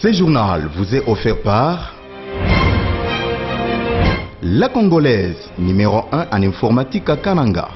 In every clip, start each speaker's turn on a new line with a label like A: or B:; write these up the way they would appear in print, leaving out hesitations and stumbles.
A: Ce journal vous est offert par la Congolaise, numéro 1 en informatique à Kananga.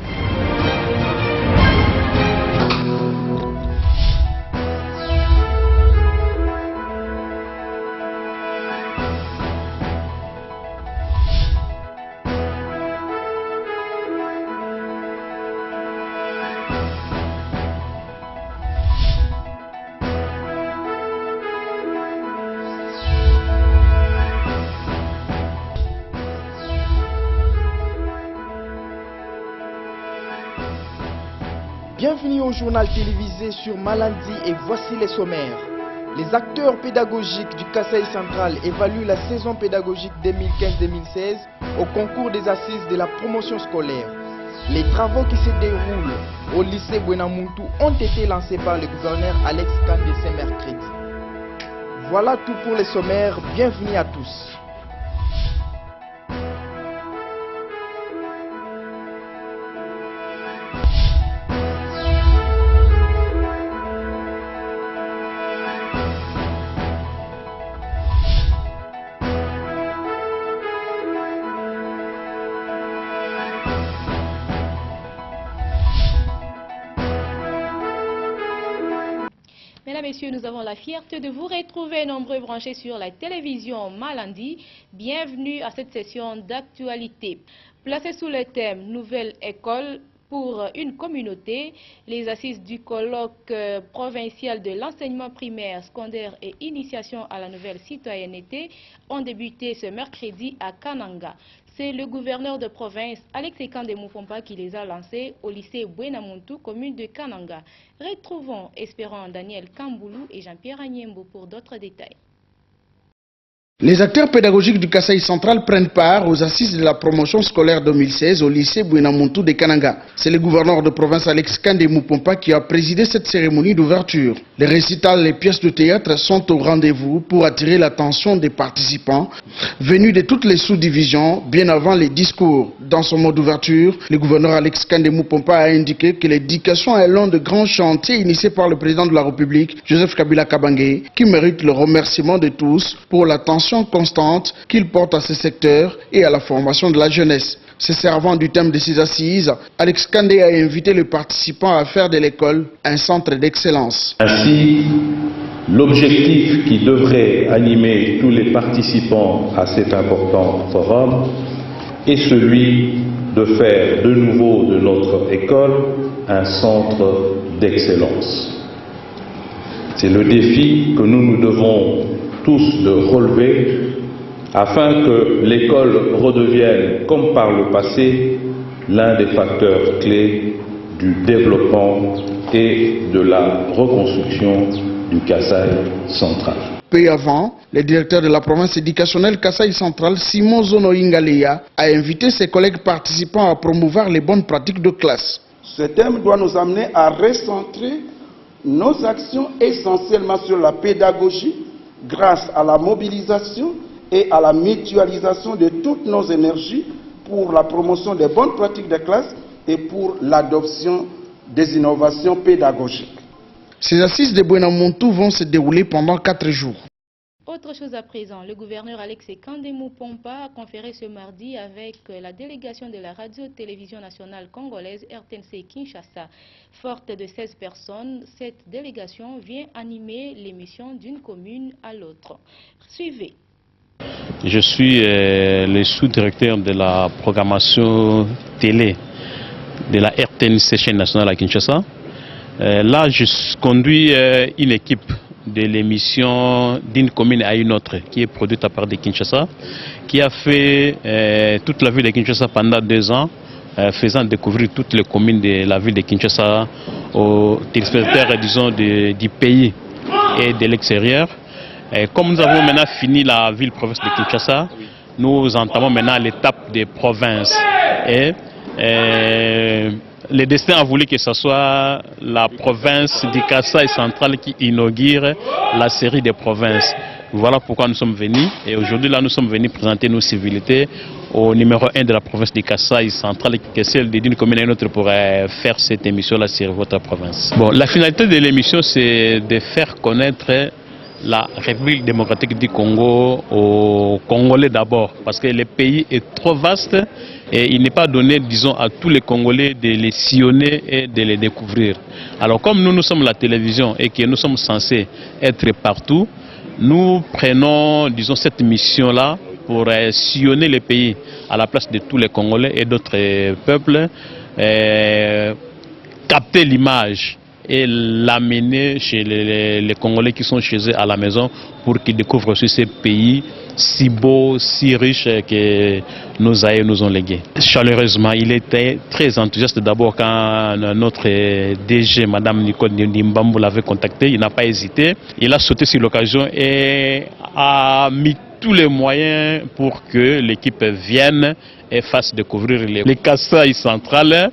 B: Bienvenue au journal télévisé sur Malandi et voici les sommaires. Les acteurs pédagogiques du Kasaï central évaluent la saison pédagogique 2015-2016 au concours des assises de la promotion scolaire. Les travaux qui se déroulent au lycée Bwenamuntu ont été lancés par le gouverneur Alex Kandé ce mercredi. Voilà tout pour les sommaires, bienvenue à tous.
C: Mesdames, Messieurs, nous avons la fierté de vous retrouver nombreux branchés sur la télévision Malandi. Bienvenue à cette session d'actualité. Placée sous le thème « Nouvelle école pour une communauté », les assises du colloque provincial de l'enseignement primaire, secondaire et initiation à la nouvelle citoyenneté ont débuté ce mercredi à Kananga. C'est le gouverneur de province, Alex Kandé Moupompa, qui les a lancés au lycée Bwenamuntu, commune de Kananga. Retrouvons Espérant Daniel Kamboulou et Jean-Pierre Agnembo pour d'autres détails.
D: Les acteurs pédagogiques du Kasaï central prennent part aux assises de la promotion scolaire 2016 au lycée Bwenamuntu de Kananga. C'est le gouverneur de province Alex Kandé Moupompa qui a présidé cette cérémonie d'ouverture. Les récitals et les pièces de théâtre sont au rendez-vous pour attirer l'attention des participants venus de toutes les sous-divisions bien avant les discours. Dans son mot d'ouverture, le gouverneur Alex Kandé Moupompa a indiqué que l'éducation est l'un des grands chantiers initiés par le président de la République, Joseph Kabila Kabange, qui mérite le remerciement de tous pour l'attention constante qu'il porte à ce secteur et à la formation de la jeunesse. Se servant du thème de ces assises, Alex Kandé a invité les participants à faire de l'école un centre d'excellence.
E: Ainsi, l'objectif qui devrait animer tous les participants à cet important forum est celui de faire de nouveau de notre école un centre d'excellence. C'est le défi que nous devons tous de relever afin que l'école redevienne, comme par le passé, l'un des facteurs clés du développement et de la reconstruction du Kasaï central.
D: Peu avant, le directeur de la province éducationnelle Kasaï central, Simon Zono Ingaleya, a invité ses collègues participants à promouvoir les bonnes pratiques de classe.
F: Ce thème doit nous amener à recentrer nos actions essentiellement sur la pédagogie, grâce à la mobilisation et à la mutualisation de toutes nos énergies pour la promotion des bonnes pratiques de classe et pour l'adoption des innovations pédagogiques.
D: Ces assises de Bwenamuntu vont se dérouler pendant 4 jours.
C: Autre chose à présent, le gouverneur Alex Kandé Moupompa a conféré ce mardi avec la délégation de la radio-télévision nationale congolaise RTNC Kinshasa. Forte de 16 personnes, cette délégation vient animer l'émission d'une commune à l'autre. Suivez.
G: Je suis le sous-directeur de la programmation télé de la RTNC chaîne nationale à Kinshasa. Là, je conduis une équipe de l'émission d'une commune à une autre qui est produite à part de Kinshasa, qui a fait toute la ville de Kinshasa pendant 2 ans, faisant découvrir toutes les communes de la ville de Kinshasa aux téléspectateurs, disons, du pays et de l'extérieur. Comme nous avons maintenant fini la ville-province de Kinshasa, nous entamons maintenant l'étape des provinces. Et le destin a voulu que ce soit la province du Kasaï central qui inaugure la série des provinces. Voilà pourquoi nous sommes venus. Et aujourd'hui, là, nous sommes venus présenter nos civilités au numéro 1 de la province du Kasaï central, qui est celle d'une commune à une autre pour faire cette émission-là sur votre province. Bon, la finalité de l'émission, c'est de faire connaître la République démocratique du Congo aux Congolais d'abord, parce que le pays est trop vaste et il n'est pas donné, disons, à tous les Congolais de les sillonner et de les découvrir. Alors comme nous sommes la télévision et que nous sommes censés être partout, nous prenons, disons, cette mission-là pour sillonner le pays à la place de tous les Congolais et d'autres peuples, capter l'image et l'amener chez les Congolais qui sont chez eux à la maison pour qu'ils découvrent aussi ces pays si beaux, si riches que nos aïeux nous ont légués. Chaleureusement, il était très enthousiaste d'abord quand notre DG, Madame Nicole Nimbambo, l'avait contacté. Il n'a pas hésité. Il a sauté sur l'occasion et a mis tous les moyens pour que l'équipe vienne et fasse découvrir les Kasaï centrales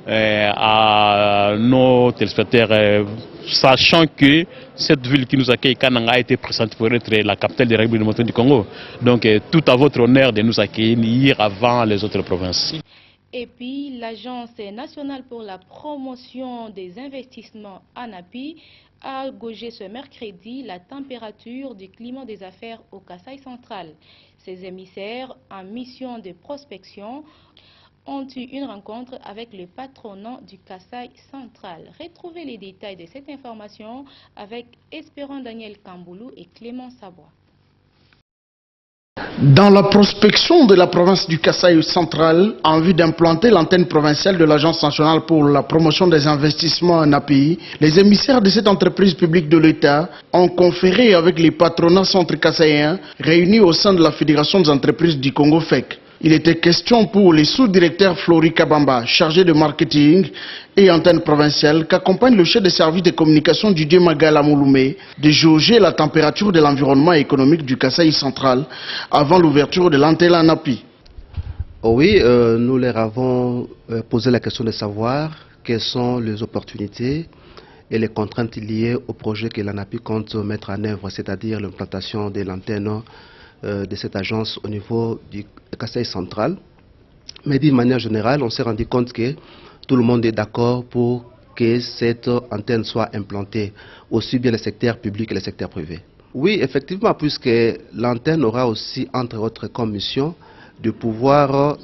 G: à nos téléspectateurs, sachant que cette ville qui nous accueille, Kananga, a été présentée pour être la capitale de la République démocratique du Congo. Donc tout à votre honneur de nous accueillir avant les autres provinces.
C: Et puis, l'Agence nationale pour la promotion des investissements ANAPI a gaugé ce mercredi la température du climat des affaires au Kasaï central. Ces émissaires en mission de prospection ont eu une rencontre avec le patronat du Kasaï central. Retrouvez les détails de cette information avec Espérant Daniel Kamboulou et Clément Sabois.
D: Dans la prospection de la province du Kasaï central, en vue d'implanter l'antenne provinciale de l'Agence nationale pour la promotion des investissements en API, les émissaires de cette entreprise publique de l'État ont conféré avec les patronats centres kassaïens réunis au sein de la Fédération des entreprises du Congo FEC. Il était question pour les sous-directeurs Flori Kabamba, chargé de marketing et antenne provinciale, qu'accompagne le chef de service de communication du Magala Mouloumé, de jauger la température de l'environnement économique du Kasaï central avant l'ouverture de l'antenne ANAPI.
H: Oui, nous leur avons posé la question de savoir quelles sont les opportunités et les contraintes liées au projet que l'ANAPI compte mettre en œuvre, c'est-à-dire l'implantation de l'antenne de cette agence au niveau du Kasaï central. Mais d'une manière générale, on s'est rendu compte que tout le monde est d'accord pour que cette antenne soit implantée, aussi bien le secteur public que le secteur privé. Oui, effectivement, puisque l'antenne aura aussi, entre autres, comme mission de pouvoir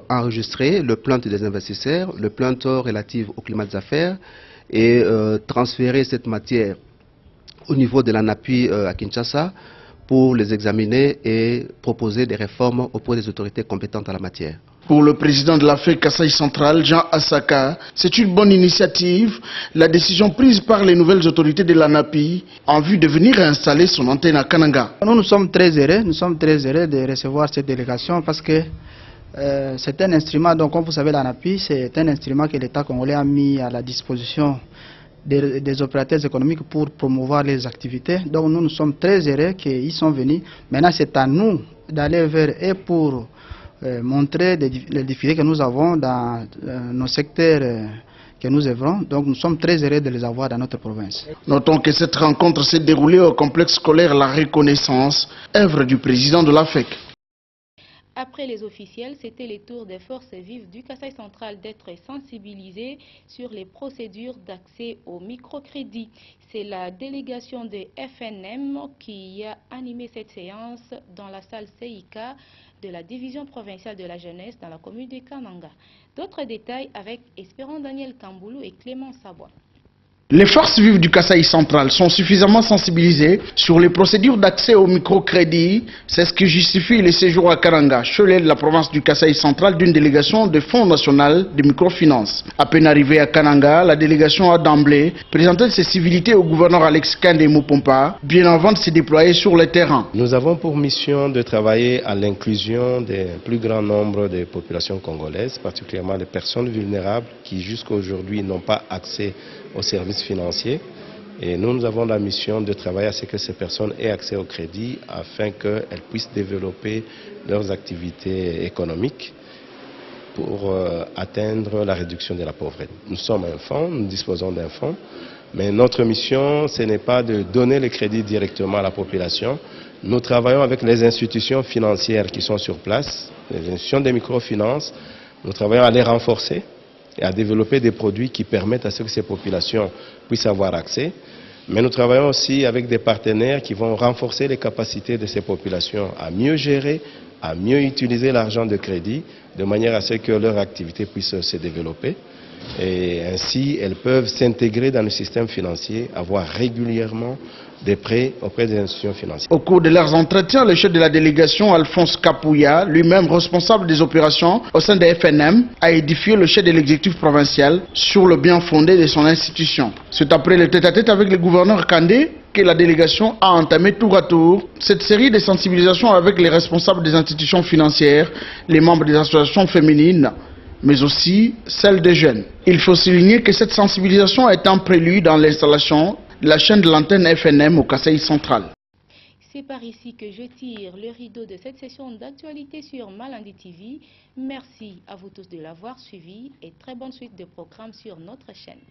H: enregistrer le plainte des investisseurs, le plainte relative au climat des affaires et transférer cette matière au niveau de l'ANAPI à Kinshasa pour les examiner et proposer des réformes auprès des autorités compétentes en la matière.
D: Pour le président de la FEC Kasaï central, Jean Assaka, c'est une bonne initiative, la décision prise par les nouvelles autorités de l'ANAPI en vue de venir installer son antenne à Kananga.
I: Nous sommes très heureux de recevoir cette délégation parce que c'est un instrument, donc comme vous savez l'ANAPI, c'est un instrument que l'État congolais a mis à la disposition des opérateurs économiques pour promouvoir les activités. Donc nous sommes très heureux qu'ils sont venus. Maintenant c'est à nous d'aller vers eux pour montrer les difficultés que nous avons dans nos secteurs que nous œuvrons. Donc nous sommes très heureux de les avoir dans notre province.
D: Notons que cette rencontre s'est déroulée au complexe scolaire La Reconnaissance, œuvre du président de la FEC.
C: Après les officiels, c'était le tour des forces vives du Kasaï central d'être sensibilisés sur les procédures d'accès au microcrédit. C'est la délégation de FNM qui a animé cette séance dans la salle CIK de la division provinciale de la jeunesse dans la commune de Kananga. D'autres détails avec Espérant Daniel Kamboulou et Clément Sabois.
D: Les forces vives du Kasaï central sont suffisamment sensibilisées sur les procédures d'accès au microcrédit. C'est ce qui justifie les séjours à Kananga, Cholet de la province du Kasaï central, d'une délégation du Fonds national de microfinance. À peine arrivée à Kananga, la délégation a d'emblée présenté ses civilités au gouverneur Alex Kandé Mupompa, bien avant de se déployer sur le terrain.
J: Nous avons pour mission de travailler à l'inclusion d'un plus grand nombre de populations congolaises, particulièrement les personnes vulnérables qui jusqu'à aujourd'hui n'ont pas accès aux services financiers. Et nous avons la mission de travailler à ce que ces personnes aient accès au crédit afin qu'elles puissent développer leurs activités économiques pour atteindre la réduction de la pauvreté. Nous sommes un fonds, nous disposons d'un fonds, mais notre mission, ce n'est pas de donner le crédit directement à la population. Nous travaillons avec les institutions financières qui sont sur place, les institutions de microfinance. Nous travaillons à les renforcer et à développer des produits qui permettent à ce que ces populations puissent avoir accès. Mais nous travaillons aussi avec des partenaires qui vont renforcer les capacités de ces populations à mieux gérer, à mieux utiliser l'argent de crédit, de manière à ce que leur activité puisse se développer. Et ainsi, elles peuvent s'intégrer dans le système financier, avoir régulièrement des prêts auprès des institutions financières.
D: Au cours de leurs entretiens, le chef de la délégation, Alphonse Kapouya, lui-même responsable des opérations au sein de FNM, a édifié le chef de l'exécutif provincial sur le bien fondé de son institution. C'est après le tête-à-tête avec le gouverneur Kandé que la délégation a entamé tour à tour cette série de sensibilisations avec les responsables des institutions financières, les membres des associations féminines, mais aussi celle des jeunes. Il faut souligner que cette sensibilisation est un prélude dans l'installation de la chaîne de l'antenne FNM au Kasaï central.
C: C'est par ici que je tire le rideau de cette session d'actualité sur Malandi TV. Merci à vous tous de l'avoir suivi et très bonne suite de programmes sur notre chaîne.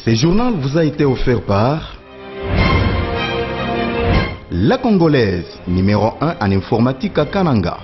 A: Ce journal vous a été offert par La Congolaise, numéro 1 en informatique à Kananga.